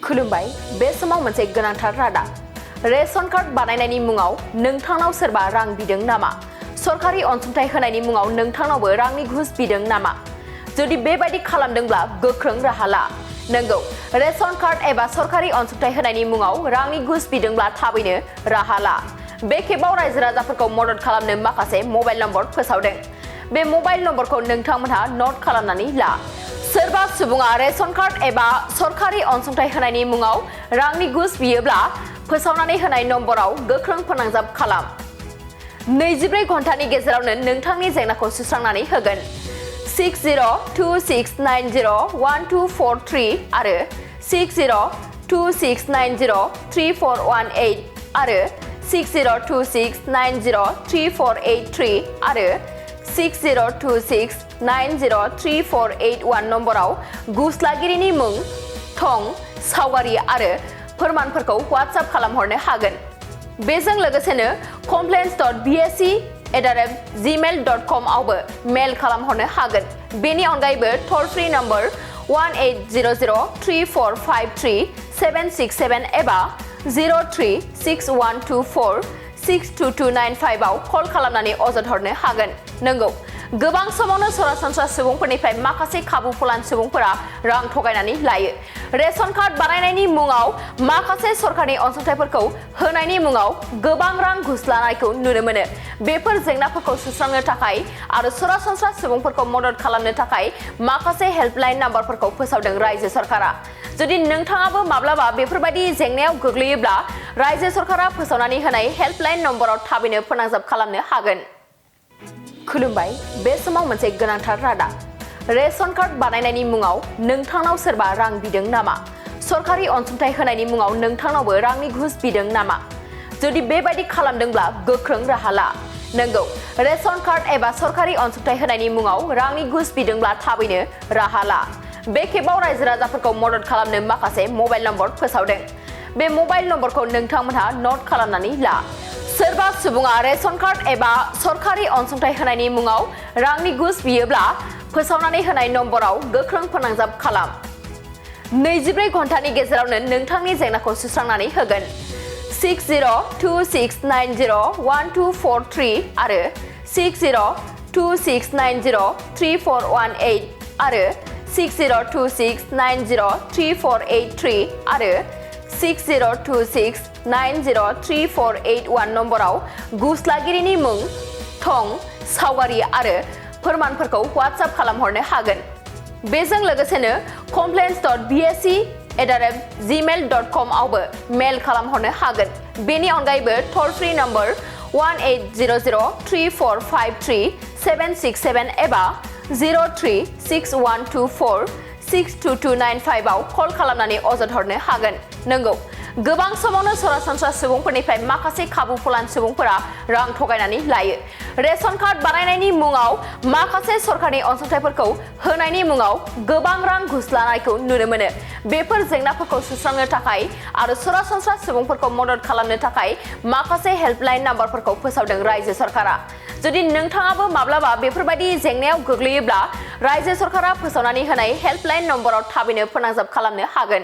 खुलुमबाय बे समाव मोनसे गोनांथार रादाब रेशन कार्ड बानायनायनि मुङाव नोंथांनाव सोरबा रां बिदों नामा सरकारि अनसुंथाइ होनायनि मुङाव नोंथांनावबो रांनि घुस बिदों नामा जुदि बेबायदि खालामदोंब्ला गोख्रों राहा ला नंगौ रेशन कार्ड एबा सरकारि अनसुंथाइ होनायनि मुङाव रांनि घुस बिदोंब्ला थाबैनो राहा ला बे खेबाव रायजो राजाफोरखौ मदद खालामनो माखासे मबाइल नम्बर फोसावदों बे मबाइल नम्बरखौ नोंथांमोनहा नोट खालामनानै ला सोरबा सुबुङा रेशन कार्ड एबा सरकारि अनसुंथाइ होनायनि मुङाव रांनि घुस बियोब्ला फोसावनानै होनाय नम्बराव गोख्रों फोनांजाब खालाम 24 घन्टानि गेजेरावनो नोंथांनि जेंनाखौ सुस्रांनानै होगोन 6026901243 आरो 6026903418 आरो 6026903483 आरो 6026903481 नम्बराव घुसलागिरिनि मुं थं सावगारि आरो फोरमानफोरखौ WhatsApp खालामहरनो हागोन बेजों लोगोसेनो complaints.vac@gmail.com आवबो मेल खालामहरनो हागोन बेनि अनगायैबो टल फ्रि नम्बर 180034533767 एबा 03612462295 आव कल खालामनानै अजद हरनो हागोन नंगौ गोबां समावनो सरासनस्रा सुबुंफोरनिफ्राय माखासे खाबु फलान सुबुंफोरा रां थगायनानै लायो रेशन कार्ड बानायनायनि मुङाव माखासे सरकारनि अनसुंथाइफोरखौ होनायनि मुङाव गोबां रां घुस लानायखौ नुनो मोनो बेफोर जेंनाफोरखौ सुस्रांनो थाखाय आरो सरासनस्रा सुबुंफोरखौ मदद खालामनो थाखाय माखासे हेल्पलाइन नाम्बारफोरखौ फोसावदों रायजो सरकारा जुदि नोंथाङाबो माब्लाबा बेफोरबायदि जेंनायाव गोग्लैयोब्ला रायजो सरकारा फोसावनानै होनाय हेल्पलाइन नम्बराव थाबैनो फोनांजाब खालामनो हागोन खुलुमबाय बे समाव मोनसे गोनांथार रादाब रेशन कार्ड बानायनायनि मुङाव नोंथांनाव सोरबा रां बिदों नामा सरकारि अनसुंथाइ होनायनि मुङाव नोंथांनावबो रांनि घुस बिदों नामा जुदि बेबायदि खालामदोंब्ला गोख्रों राहा ला नंगौ रेशन कार्ड एबा सरकारि अनसुंथाइ होनायनि मुङाव रांनि घुस बिदोंब्ला थाबैनो राहा ला बे खेबाव रायजो राजाफोरखौ मदद खालामनो माखासे मबाइल नम्बर फोसावदों बे मबाइल नम्बरखौ नोंथांमोनहा नोट खालामनानै ला सोरबा सुबुङा रेशन कार्ड एबा सरकारि अनसुंथाइ होनायनि मुङाव रांनि घुस बियोब्ला फोसावनानै होनाय नम्बराव गोख्रों फोनांजाब खालाम 24 घन्टानि गेजेरावनो नोंथांनि जेंनाखौ सुस्रांनानै होगोन 6026901243 आरो 6026903418 आरो 6026903483 आरो 6026903481 नम्बराव घुसलागिरिनि मुं थं सावगारि आरो फोरमानफोरखौ WhatsApp खालामहरनो हागोन बेजों लोगोसेनो complaints.vac@gmail.com आवबो मेल खालामहरनो हागोन बेनि अनगायैबो टल फ्रि नम्बर 180034533767 एबा 03612462295 आव कल खालामनानै अजद हरनो हागोन नंगौ गोबां समावनो सरासनस्रा सुबुंफोरनिफ्राय माखासे खाबु फलान सुबुंफोरा रां थगायनानै लायो रेशन कार्ड बानायनायनि मुङाव माखासे सरकारनि अनसुंथाइफोरखौ होनायनि मुङाव गोबां रां घुस लानायखौ नुनो मोनो बेफोर जेंनाफोरखौ सुस्रांनो थाखाय आरो सरासनस्रा सुबुंफोरखौ मदद खालामनो थाखाय माखासे हेल्पलाइन नाम्बारफोरखौ फोसावदों रायजो सरकारा जुदि नोंथाङाबो माब्लाबा बेफोरबायदि जेंनायाव गोग्लैयोब्ला रायजो सरकारा फोसावनानै होनाय हेल्पलाइन नम्बराव थाबैनो फोनांजाब खालामनो हागोन